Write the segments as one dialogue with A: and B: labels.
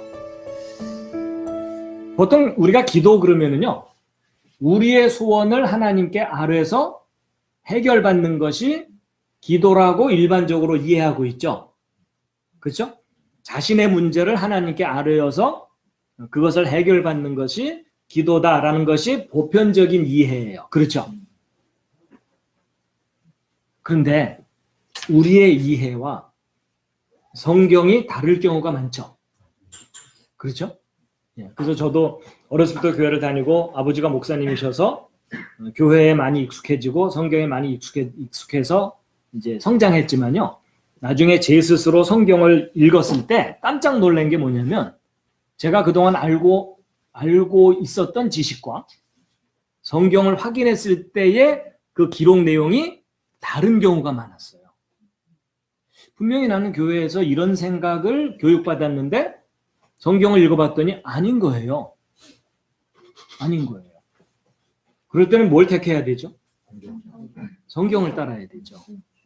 A: 기도다. 보통 우리가 기도 그러면은요, 우리의 소원을 하나님께 아뢰서 해결받는 것이 기도라고 일반적으로 이해하고 있죠. 그렇죠? 자신의 문제를 하나님께 아뢰어서 그것을 해결받는 것이 기도다라는 것이 보편적인 이해예요. 그렇죠? 그런데 우리의 이해와 성경이 다를 경우가 많죠. 그렇죠? 그래서 저도 어렸을 때 교회를 다니고 아버지가 목사님이셔서 교회에 많이 익숙해지고 성경에 많이 익숙해서 이제 성장했지만요. 나중에 제 스스로 성경을 읽었을 때 깜짝 놀란 게 뭐냐면 제가 그동안 알고 있었던 지식과 성경을 확인했을 때의 그 기록 내용이 다른 경우가 많았어요. 분명히 나는 교회에서 이런 생각을 교육받았는데 성경을 읽어봤더니 아닌 거예요. 아닌 거예요. 그럴 때는 뭘 택해야 되죠? 성경을 따라야 되죠.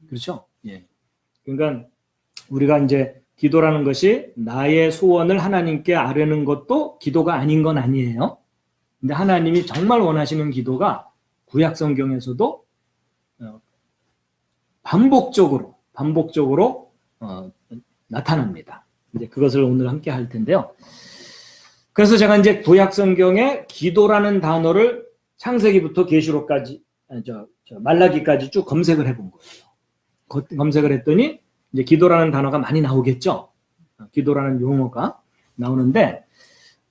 A: 그렇죠? 예. 그러니까 우리가 이제 기도라는 것이 나의 소원을 하나님께 아뢰는 것도 기도가 아닌 건 아니에요. 근데 하나님이 정말 원하시는 기도가 구약 성경에서도 반복적으로 나타납니다. 이제 그것을 오늘 함께 할 텐데요. 그래서 제가 이제 구약 성경에 기도라는 단어를 창세기부터 계시록까지 말라기까지 쭉 검색을 해본 거예요. 검색을 했더니 이제 기도라는 단어가 많이 나오겠죠. 기도라는 용어가 나오는데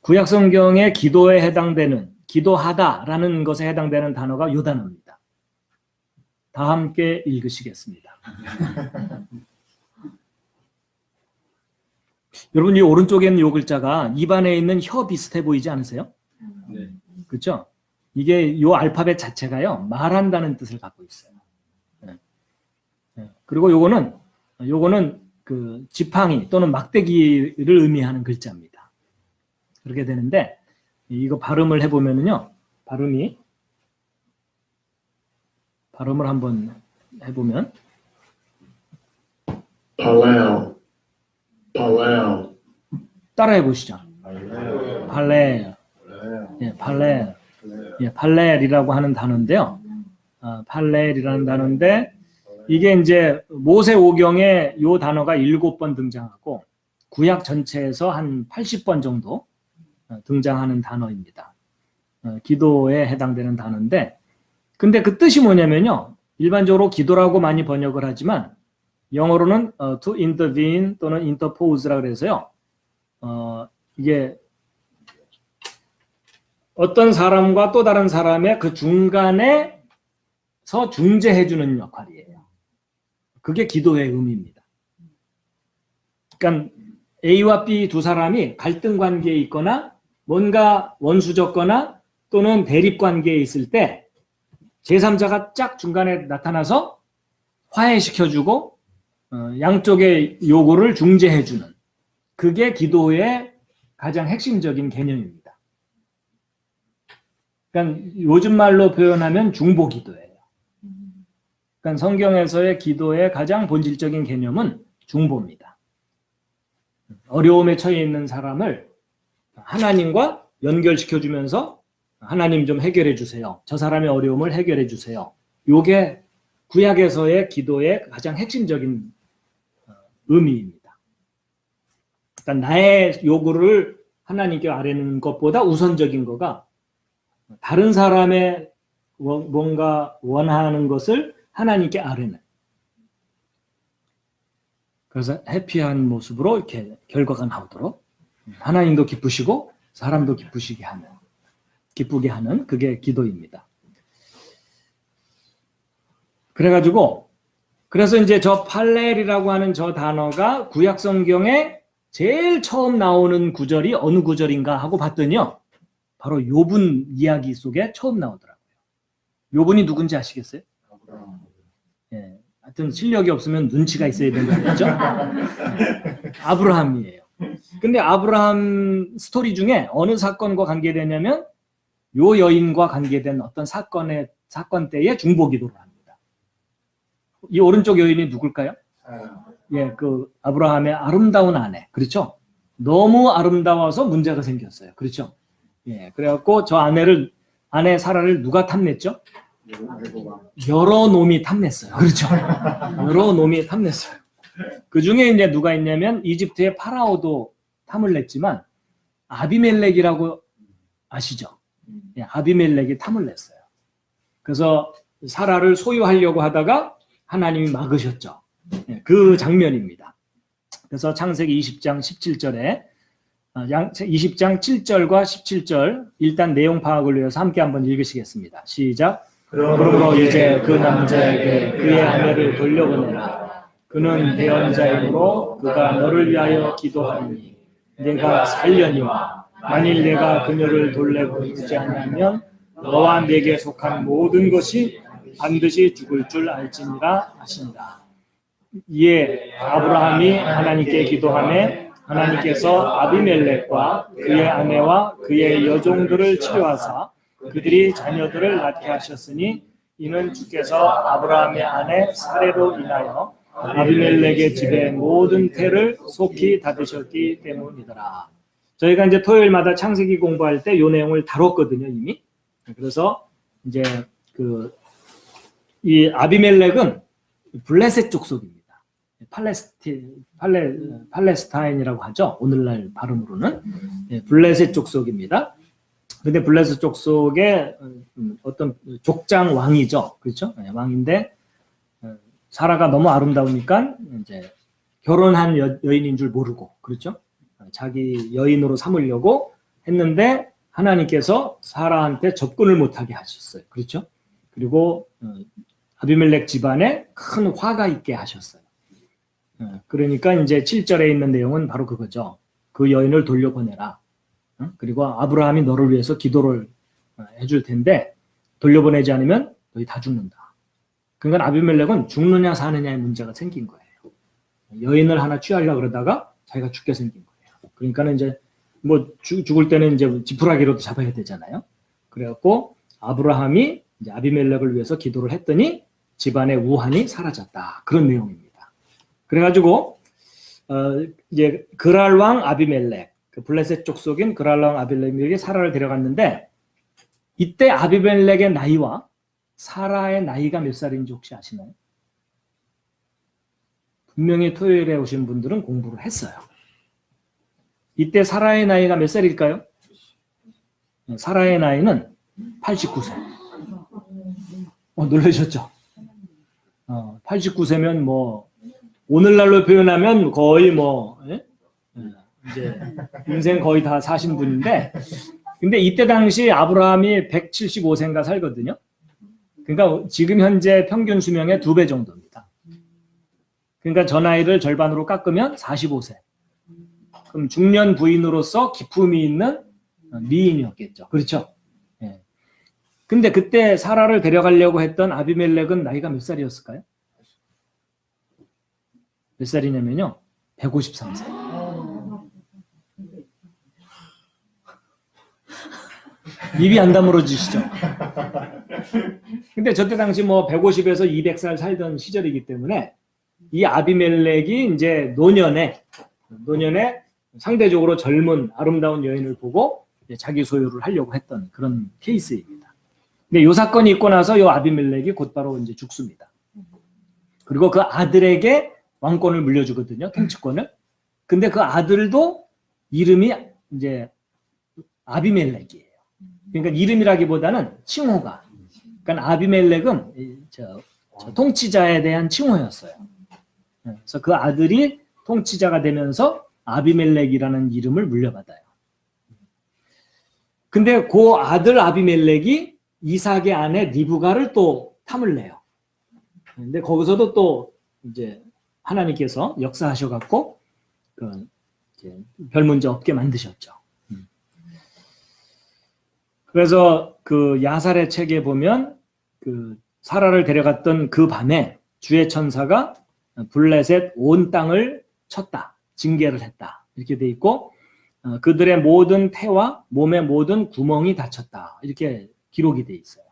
A: 구약 성경의 기도에 해당되는 기도하다라는 것에 해당되는 단어가 요 단어입니다. 다 함께 읽으시겠습니다. 여러분 이 오른쪽에 있는 요 글자가 입안에 있는 혀 비슷해 보이지 않으세요?
B: 네.
A: 그렇죠? 이게 요 알파벳 자체가요 말한다는 뜻을 갖고 있어요. 그리고 요거는 그 지팡이 또는 막대기를 의미하는 글자입니다. 그렇게 되는데 이거 발음을 해보면은요 발음을 한번 해보면
C: 발레오
A: 따라해 보시죠. 발레, 발렐이라고 하는 단어인데요. 발렐이라는 단어인데 이게 이제 모세오경에 이 단어가 7번 등장하고 구약 전체에서 한 80번 정도 등장하는 단어입니다. 기도에 해당되는 단어인데 근데 그 뜻이 뭐냐면요. 일반적으로 기도라고 많이 번역을 하지만 영어로는 to intervene 또는 interpose라고 해서요. 이게 어떤 사람과 또 다른 사람의 그 중간에서 중재해주는 역할이에요. 그게 기도의 의미입니다. 그러니까 A와 B 두 사람이 갈등 관계에 있거나 뭔가 원수적거나 또는 대립 관계에 있을 때 제3자가 쫙 중간에 나타나서 화해시켜주고 양쪽의 요구를 중재해주는 그게 기도의 가장 핵심적인 개념입니다. 그러니까 요즘 말로 표현하면 중보기도예요. 그러니까 성경에서의 기도의 가장 본질적인 개념은 중보입니다. 어려움에 처해 있는 사람을 하나님과 연결시켜주면서 하나님 좀 해결해 주세요. 저 사람의 어려움을 해결해 주세요. 요게 구약에서의 기도의 가장 핵심적인 의미입니다. 그러니까 나의 요구를 하나님께 아뢰는 것보다 우선적인 거가 다른 사람의 뭔가 원하는 것을 하나님께 아뢰는 그래서 해피한 모습으로 이렇게 결과가 나오도록 하나님도 기쁘시고 사람도 기쁘게 하는 그게 기도입니다. 그래서 이제 저 팔렐이라고 하는 저 단어가 구약 성경에 제일 처음 나오는 구절이 어느 구절인가 하고 봤더니요. 바로 욥은 이야기 속에 처음 나오더라고요. 욥은이 누군지 아시겠어요? 예. 하여튼 실력이 없으면 눈치가 있어야 된다는 거죠. 아브라함이에요. 근데 아브라함 스토리 중에 어느 사건과 관계되냐면 요 여인과 관계된 어떤 사건 때의 중보기도를 합니다. 이 오른쪽 여인이 누굴까요? 예, 그 아브라함의 아름다운 아내, 그렇죠? 너무 아름다워서 문제가 생겼어요. 그렇죠? 예, 그래갖고 저 아내 사라를 누가 탐냈죠? 여러 놈이 탐냈어요. 그렇죠? 여러 놈이 탐냈어요. 그 중에 이제 누가 있냐면 이집트의 파라오도 탐을 냈지만 아비멜렉이라고 아시죠? 예, 아비멜렉이 탐을 냈어요. 그래서 사라를 소유하려고 하다가 하나님이 막으셨죠. 예, 그 장면입니다. 그래서 창세기 20장 17절에 20장 7절과 17절 일단 내용 파악을 위해서 함께 한번 읽으시겠습니다. 시작. 그러므로 이제 그 남자에게 그의 아내를 돌려보내라. 그는 대언자이므로 그가 너를 위하여 기도하리니 내가 살려니와 만일 내가 그녀를 돌려보내지 않으면 너와 내게 속한 모든 것이 반드시 죽을 줄 알지니라 하신다. 이에 아브라함이 하나님께 기도하매 하나님께서 아비멜렉과 그의 아내와 그의 여종들을 치료하사 그들이 자녀들을 낳게 하셨으니 이는 주께서 아브라함의 아내 사레로 인하여 아비멜렉의 집의 모든 태를 속히 닫으셨기 때문이더라. 저희가 이제 토요일마다 창세기 공부할 때 이 내용을 다뤘거든요, 이미. 그래서 이제 이 아비멜렉은 블레셋 족속입니다. 팔레스타인이라고 하죠. 오늘날 발음으로는 블레셋 족속입니다. 근데 블레셋 족속의 어떤 족장 왕이죠. 그렇죠? 왕인데 사라가 너무 아름다우니까 이제 결혼한 여인인 줄 모르고 그렇죠? 자기 여인으로 삼으려고 했는데 하나님께서 사라한테 접근을 못하게 하셨어요. 그렇죠? 그리고 아비멜렉 집안에 큰 화가 있게 하셨어요. 그러니까 이제 7절에 있는 내용은 바로 그거죠. 그 여인을 돌려보내라. 그리고 아브라함이 너를 위해서 기도를 해줄 텐데 돌려보내지 않으면 너희 다 죽는다. 그러니까 아비멜렉은 죽느냐 사느냐의 문제가 생긴 거예요. 여인을 하나 취하려고 그러다가 자기가 죽게 생긴 거예요. 그러니까 이제 뭐 죽을 때는 이제 지푸라기로도 잡아야 되잖아요. 그래갖고 아브라함이 이제 아비멜렉을 위해서 기도를 했더니 집안의 우환이 사라졌다. 그런 내용입니다. 그래가지고 이제 그랄 왕 아비멜렉, 그 블레셋 족속인 그랄 왕 아비멜렉이 사라를 데려갔는데 이때 아비멜렉의 나이와 사라의 나이가 몇 살인지 혹시 아시나요? 분명히 토요일에 오신 분들은 공부를 했어요. 이때 사라의 나이가 몇 살일까요? 사라의 나이는 89세. 놀라셨죠? 89세면 뭐 오늘날로 표현하면 거의 이제 인생 거의 다 사신 분인데, 근데 이때 당시 아브라함이 175세인가 살거든요. 그러니까 지금 현재 평균 수명의 2배 정도입니다. 그러니까 저 나이를 절반으로 깎으면 45세. 그럼 중년 부인으로서 기품이 있는 미인이었겠죠. 그렇죠? 예. 근데 그때 사라를 데려가려고 했던 아비멜렉은 나이가 몇 살이었을까요? 몇 살이냐면요. 153세. 입이 안 다물어지시죠? 근데 저때 당시 뭐 150에서 200살 살던 시절이기 때문에 이 아비멜렉이 이제 노년에 상대적으로 젊은 아름다운 여인을 보고 자기 소유를 하려고 했던 그런 케이스입니다. 근데 이 사건이 있고 나서 이 아비멜렉이 곧바로 이제 죽습니다. 그리고 그 아들에게 왕권을 물려주거든요, 통치권을. 근데 그 아들도 이름이 이제 아비멜렉이에요. 그러니까 이름이라기보다는 칭호가. 그러니까 아비멜렉은 저 통치자에 대한 칭호였어요. 그래서 그 아들이 통치자가 되면서 아비멜렉이라는 이름을 물려받아요. 근데 그 아들 아비멜렉이 이삭의 아내 리브가를 또 탐을 내요. 근데 거기서도 또 이제 하나님께서 역사하셔갖고 별 문제 없게 만드셨죠. 그래서 그 야살의 책에 보면 그 사라를 데려갔던 그 밤에 주의 천사가 블레셋 온 땅을 쳤다, 징계를 했다 이렇게 돼 있고 그들의 모든 태와 몸의 모든 구멍이 닫혔다 이렇게 기록이 돼 있어요.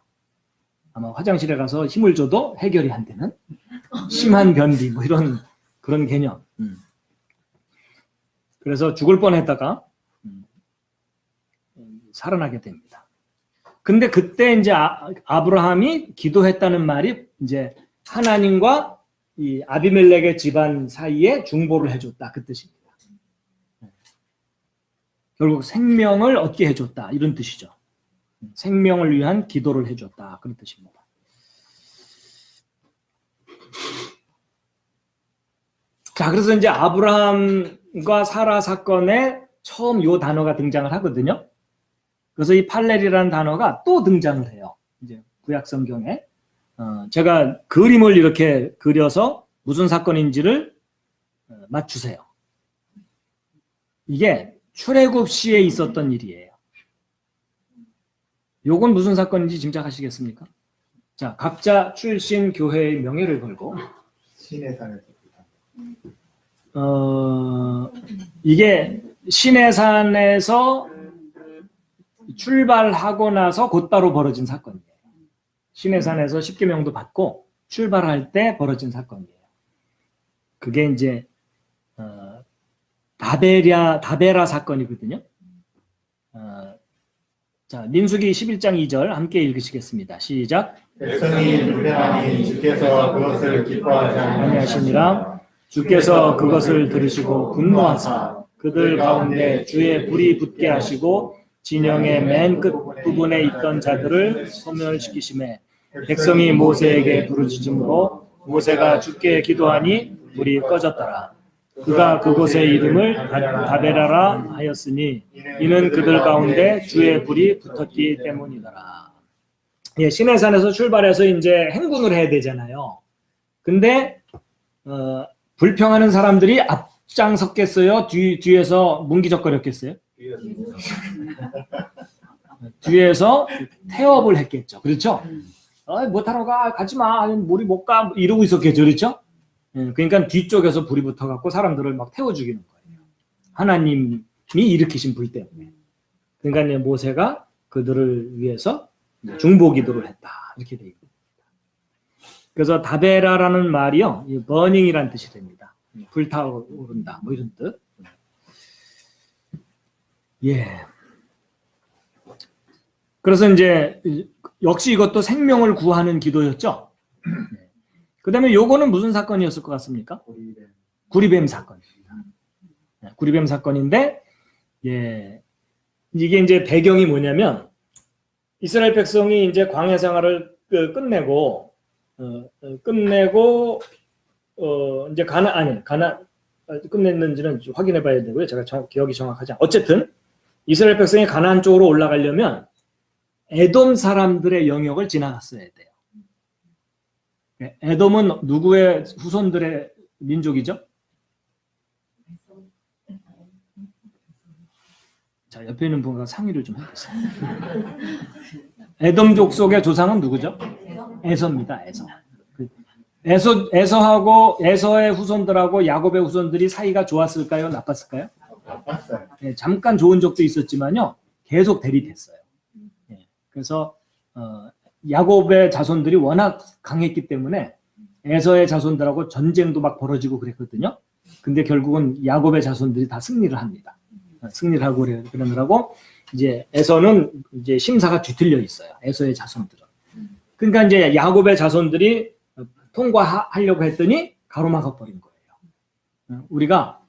A: 아마 화장실에 가서 힘을 줘도 해결이 안 되는 심한 변비 뭐 이런 그런 개념. 그래서 죽을 뻔했다가 살아나게 됩니다. 근데 그때 이제 아브라함이 기도했다는 말이 이제 하나님과 이 아비멜렉의 집안 사이에 중보를 해줬다 그 뜻입니다. 결국 생명을 얻게 해줬다 이런 뜻이죠. 생명을 위한 기도를 해줬다 그런 뜻입니다. 자, 그래서 이제 아브라함과 사라 사건에 처음 요 단어가 등장을 하거든요. 그래서 이 팔렐이라는 단어가 또 등장을 해요. 이제 구약 성경에 제가 그림을 이렇게 그려서 무슨 사건인지를 맞추세요. 이게 출애굽 시에 있었던 일이에요. 요건 무슨 사건인지 짐작하시겠습니까? 자, 각자 출신 교회의 명예를 걸고
B: 시내산에서
A: 이게 시내산에서 출발하고 나서 곧바로 벌어진 사건이에요. 시내산에서 십계명도 받고 출발할 때 벌어진 사건이에요. 그게 이제 다베라 사건이거든요. 자, 민수기 11장 2절 함께 읽으시겠습니다. 시작.
B: 백성이 불평하니 주께서 그것을 기뻐하지
A: 아니하시니라. 주께서 그것을 들으시고 분노하사 그들 가운데 주의 불이 붙게 하시고 진영의 맨 끝 부분에 있던 자들을 소멸시키심에 백성이 모세에게 부르짖음으로 모세가 주께 기도하니 불이 꺼졌더라. 그가 그곳의 이름을 다베라라 하였으니 이는 그들 가운데 주의 불이 붙었기 때문이더라. 예, 시내산에서 출발해서 이제 행군을 해야 되잖아요. 근데 불평하는 사람들이 앞장섰겠어요? 뒤에서 문기적거렸겠어요? 뒤에서 태업을 했겠죠. 그렇죠? 못하러 가, 가지 마, 우리 못 가, 이러고 있었겠죠. 그렇죠? 그러니까 뒤쪽에서 불이 붙어갖고 사람들을 막 태워 죽이는 거예요. 하나님이 일으키신 불 때문에. 그러니까 모세가 그들을 위해서 중보 기도를 했다. 이렇게 되어 있습니다. 그래서 다베라라는 말이요, 버닝이라는 뜻이 됩니다. 불타오른다, 뭐 이런 뜻. 예. 그래서 이제 역시 이것도 생명을 구하는 기도였죠. 그 다음에 요거는 무슨 사건이었을 것 같습니까? 구리뱀 사건입니다. 구리뱀 사건인데, 예. 이게 이제 배경이 뭐냐면, 이스라엘 백성이 이제 광야 생활을 끝내고, 이제 끝냈는지는 확인해 봐야 되고요. 제가 기억이 정확하지 않아요. 어쨌든, 이스라엘 백성이 가나안 쪽으로 올라가려면, 에돔 사람들의 영역을 지나갔어야 돼요. 에돔은 누구의 후손들의 민족이죠? 자, 옆에 있는 분과 상의를 좀 해보세요. 에돔족 속의 조상은 누구죠? 에서입니다. 에서의 후손들하고 야곱의 후손들이 사이가 좋았을까요? 나빴을까요? 네, 잠깐 좋은 적도 있었지만요, 계속 대립했어요. 네, 그래서 야곱의 자손들이 워낙 강했기 때문에 에서의 자손들하고 전쟁도 막 벌어지고 그랬거든요. 근데 결국은 야곱의 자손들이 다 승리를 합니다. 승리를 하고 그러느라고 이제 에서는 이제 심사가 뒤틀려 있어요. 에서의 자손들은. 그러니까 이제 야곱의 자손들이 통과하려고 했더니 가로막아 버린 거예요. 우리가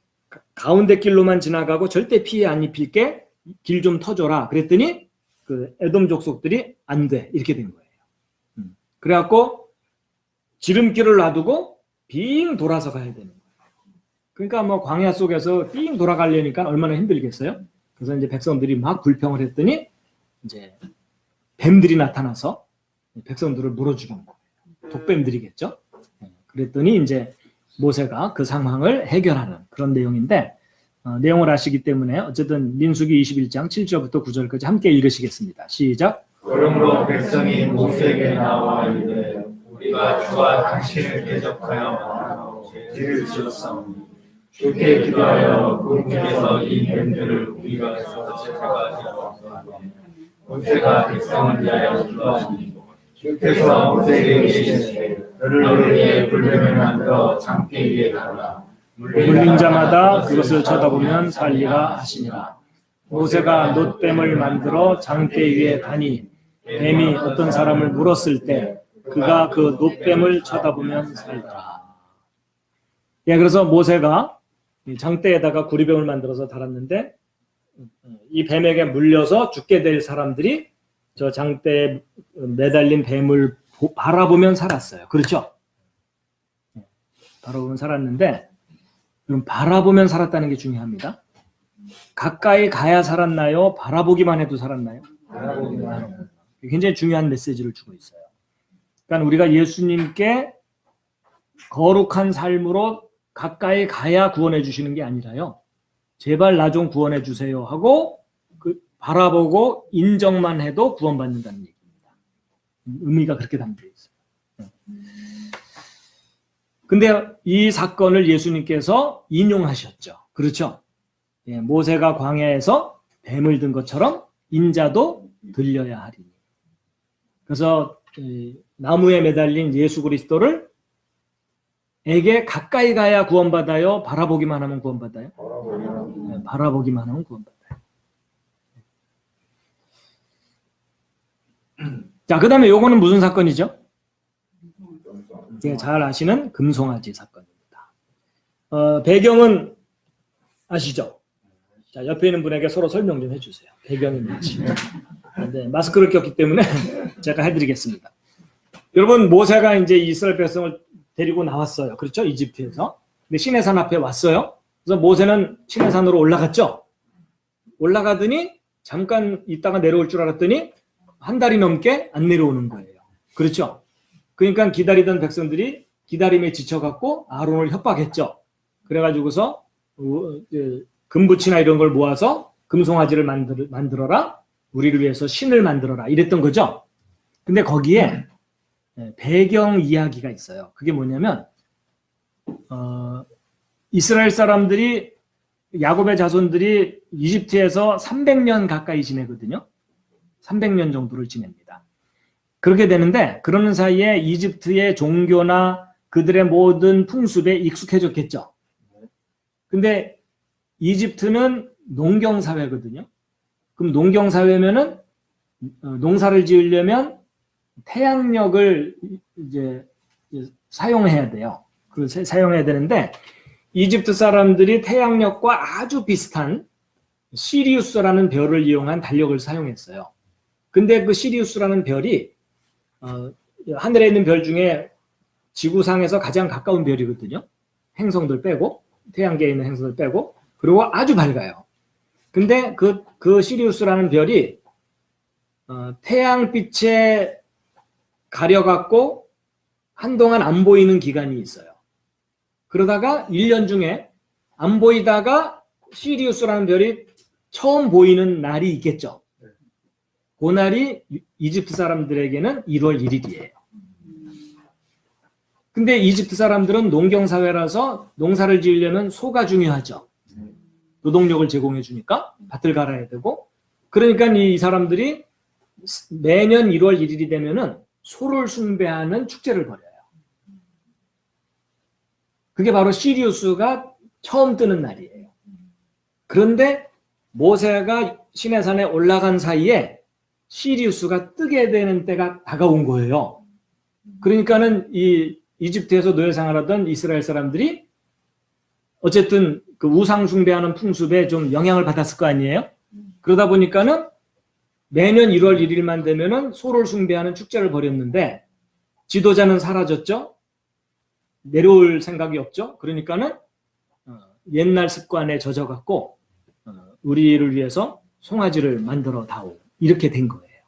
A: 가운데 길로만 지나가고 절대 피해 안 입힐게 길 좀 터줘라. 그랬더니 그 에돔 족속들이 안 돼. 이렇게 된 거예요. 그래갖고 지름길을 놔두고 빙 돌아서 가야 되는 거예요. 그러니까 뭐 광야 속에서 빙 돌아가려니까 얼마나 힘들겠어요? 그래서 이제 백성들이 막 불평을 했더니 이제 뱀들이 나타나서 백성들을 물어 죽인 거예요. 독뱀들이겠죠? 그랬더니 이제 모세가 그 상황을 해결하는 그런 내용인데, 내용을 아시기 때문에 어쨌든 민수기 21장 7절부터 9절까지 함께 읽으시겠습니다. 시작.
B: 그러므로 백성이 모세에게 나와 이르되 우리가 주와 당신을 대적하여 죄를 지었사오니 주께 기도하여 그분께서 이 뱀들을 우리가 제거하지 않았사오니 모세가 백성을 위하여 기도하니 주께서 모세에게 이르시되 너를 위해 불뱀을 만들어 장대 위에 달라
A: 물린 자마다 그것을 쳐다보면 살리라 하시니라. 모세가 놋뱀을 만들어 장대 위에 다니 뱀이 어떤 사람을 물었을 때 그가 그 놋뱀을 쳐다보면 살더라. 예, 그래서 모세가 장대에다가 구리뱀을 만들어서 달았는데 이 뱀에게 물려서 죽게 될 사람들이 저 장대에 매달린 뱀을 바라보면 살았어요. 그렇죠? 바라보면 살았는데 그럼 바라보면 살았다는 게 중요합니다. 가까이 가야 살았나요? 바라보기만 해도 살았나요? 굉장히 중요한 메시지를 주고 있어요. 그러니까 우리가 예수님께 거룩한 삶으로 가까이 가야 구원해 주시는 게 아니라요. 제발 나 좀 구원해 주세요 하고 바라보고 인정만 해도 구원받는다는 얘기입니다. 의미가 그렇게 담겨 있어요. 근데 이 사건을 예수님께서 인용하셨죠. 그렇죠? 예, 모세가 광야에서 뱀을 든 것처럼 인자도 들려야 하리니. 그래서 나무에 매달린 예수 그리스도를 에게 가까이 가야 구원받아요? 바라보기만 하면 구원받아요? 네, 바라보기만 하면 구원받아요. 자, 그 다음에 요거는 무슨 사건이죠? 예, 잘 아시는 금송아지 사건입니다. 배경은 아시죠? 자, 옆에 있는 분에게 서로 설명 좀 해주세요. 배경이 뭔지. 네, 마스크를 꼈기 때문에 제가 해드리겠습니다. 여러분, 모세가 이제 이스라엘 백성을 데리고 나왔어요. 그렇죠? 이집트에서. 근데 시내산 앞에 왔어요. 그래서 모세는 시내산으로 올라갔죠. 올라가더니 잠깐 있다가 내려올 줄 알았더니 한 달이 넘게 안 내려오는 거예요. 그렇죠? 그러니까 기다리던 백성들이 기다림에 지쳐갖고 아론을 협박했죠. 그래가지고서 금붙이나 이런 걸 모아서 금송아지를 만들어라. 우리를 위해서 신을 만들어라. 이랬던 거죠. 근데 거기에 배경 이야기가 있어요. 그게 뭐냐면 이스라엘 사람들이 야곱의 자손들이 이집트에서 300년 가까이 지내거든요. 300년 정도를 지냅니다. 그렇게 되는데 그러는 사이에 이집트의 종교나 그들의 모든 풍습에 익숙해졌겠죠. 근데 이집트는 농경사회거든요. 그럼 농경사회면은 농사를 지으려면 태양력을 이제 사용해야 돼요. 그걸 사용해야 되는데 이집트 사람들이 태양력과 아주 비슷한 시리우스라는 별을 이용한 달력을 사용했어요. 근데 그 시리우스라는 별이 하늘에 있는 별 중에 지구상에서 가장 가까운 별이거든요. 행성들 빼고 태양계에 있는 행성들 빼고 그리고 아주 밝아요. 근데 그 시리우스라는 별이 태양빛에 가려갖고 한동안 안 보이는 기간이 있어요. 그러다가 1년 중에 안 보이다가 시리우스라는 별이 처음 보이는 날이 있겠죠. 그 날이 이집트 사람들에게는 1월 1일이에요. 근데 이집트 사람들은 농경사회라서 농사를 지으려면 소가 중요하죠. 노동력을 제공해 주니까 밭을 갈아야 되고 그러니까 이 사람들이 매년 1월 1일이 되면은 소를 숭배하는 축제를 벌여요. 그게 바로 시리우스가 처음 뜨는 날이에요. 그런데 모세가 시내산에 올라간 사이에 시리우스가 뜨게 되는 때가 다가온 거예요. 그러니까는 이 이집트에서 노예 생활하던 이스라엘 사람들이 어쨌든 그 우상 숭배하는 풍습에 좀 영향을 받았을 거 아니에요? 그러다 보니까는 매년 1월 1일만 되면은 소를 숭배하는 축제를 벌였는데 지도자는 사라졌죠. 내려올 생각이 없죠. 그러니까는 옛날 습관에 젖어갖고 우리를 위해서 송아지를 만들어 다오 이렇게 된 거예요.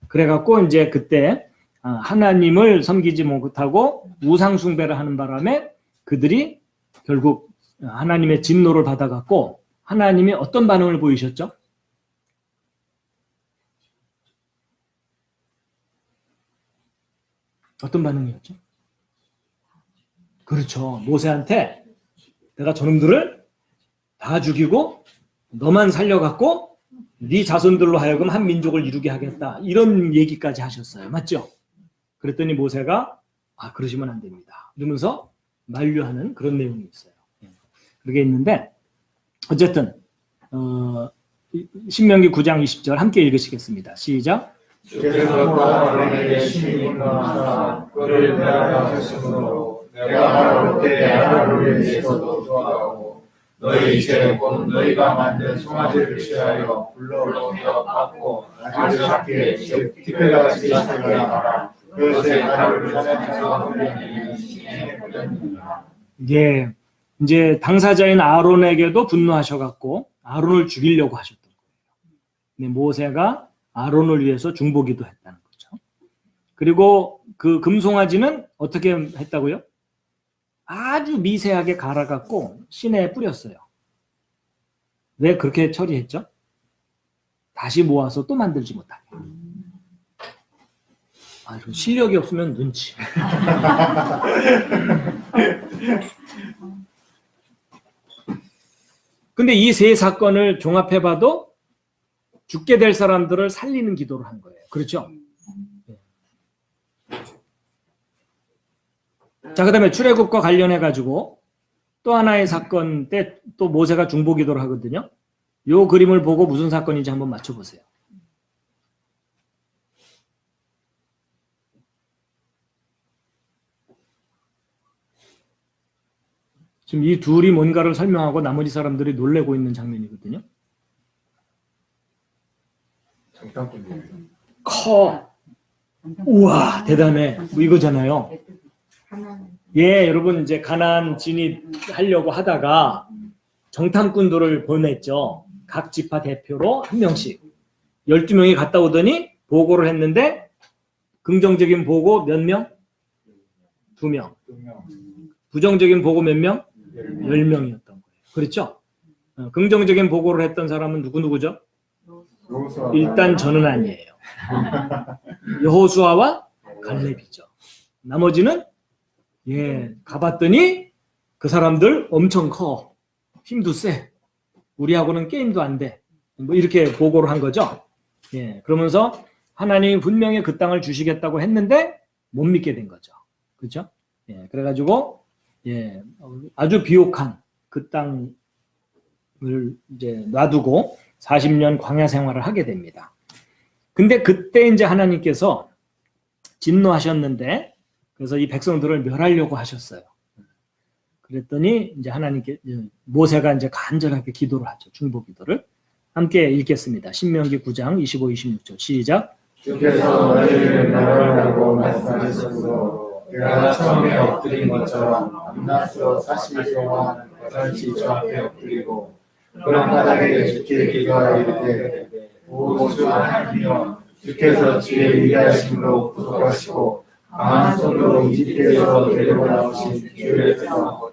A: 그래갖고 이제 그때 하나님을 섬기지 못하고 우상 숭배를 하는 바람에 그들이 결국 하나님의 진노를 받아갖고 하나님이 어떤 반응을 보이셨죠? 어떤 반응이었죠? 그렇죠. 모세한테 내가 저놈들을 다 죽이고 너만 살려갖고 네 자손들로 하여금 한 민족을 이루게 하겠다. 이런 얘기까지 하셨어요. 맞죠? 그랬더니 모세가 그러시면 안 됩니다. 이러면서 만류하는 그런 내용이 있어요. 그게 있는데 어쨌든 신명기 9장 20절 함께 읽으시겠습니다. 시작.
B: 주께서 또 아론에게 심히 분노하사 그를 멸하셨으므로 내가 바로 그때 아론을 위해서도 도와가고 너희 이제 곧 너희가 만든 송아지를 취하여 불로 태워 밟고 아주 작게 티끌같이 작게 하라. 그것에 아론을 사냥해서 흘리니 시내에 뿌렸느니라.
A: 예, 이제 당사자인 아론에게도 분노하셔갖고 아론을 죽이려고 하셨던 거예요. 네, 모세가 아론을 위해서 중보기도 했다는 거죠. 그리고 그 금송아지는 어떻게 했다고요? 아주 미세하게 갈아갖고 시내에 뿌렸어요. 왜 그렇게 처리했죠? 다시 모아서 또 만들지 못하게. 이런 실력이 없으면 눈치. 근데 이 세 사건을 종합해봐도 죽게 될 사람들을 살리는 기도를 한 거예요. 그렇죠? 자, 그 다음에 출애굽과 관련해가지고 또 하나의 사건 때 또 모세가 중보 기도를 하거든요. 요 그림을 보고 무슨 사건인지 한번 맞춰보세요. 지금 이 둘이 뭔가를 설명하고 나머지 사람들이 놀래고 있는 장면이거든요. 커. 우와, 대단해. 뭐 이거잖아요. 예, 여러분 이제 가나안 진입하려고 하다가 정탐꾼들을 보냈죠. 각 지파 대표로 한 명씩. 12명이 갔다 오더니 보고를 했는데 긍정적인 보고 몇 명? 2명. 부정적인 보고 몇 명? 10명이었던 거예요. 그렇죠? 긍정적인 보고를 했던 사람은 누구죠? 일단 저는 아니에요. 여호수아와 갈렙이죠. 나머지는 가봤더니 그 사람들 엄청 커. 힘도 세. 우리하고는 게임도 안 돼. 뭐 이렇게 보고를 한 거죠. 그러면서 하나님이 분명히 그 땅을 주시겠다고 했는데 못 믿게 된 거죠. 그렇죠? 그래가지고 아주 비옥한 그 땅을 이제 놔두고 40년 광야 생활을 하게 됩니다. 근데 그때 이제 하나님께서 진노하셨는데 그래서 이 백성들을 멸하려고 하셨어요. 그랬더니 이제 하나님께 모세가 이제 간절하게 기도를 하죠. 중보 기도를 함께 읽겠습니다. 신명기 9장 25, 26절 시작.
B: 주께서 너희를 멸하라고 말씀하셨으므로 내가 처음에 엎드린 것처럼 밤낮으로 40일 동안 거절치 저 앞에 엎드리고 그런 바닥에 주께 기도하여 이르되 오 주 하나님이여 주께서 주의 위대하심으로 구속하시고 강한 손으로 이집트에서 데리고 나오신 주의 백성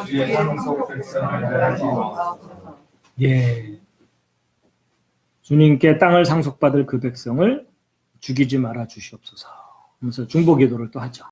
B: 주의 상속 백성을 멸하지 마소서.
A: 주님께 땅을 상속받을 그 백성을 죽이지 말아 주시옵소서. 하면서 중보 기도를 또 하죠.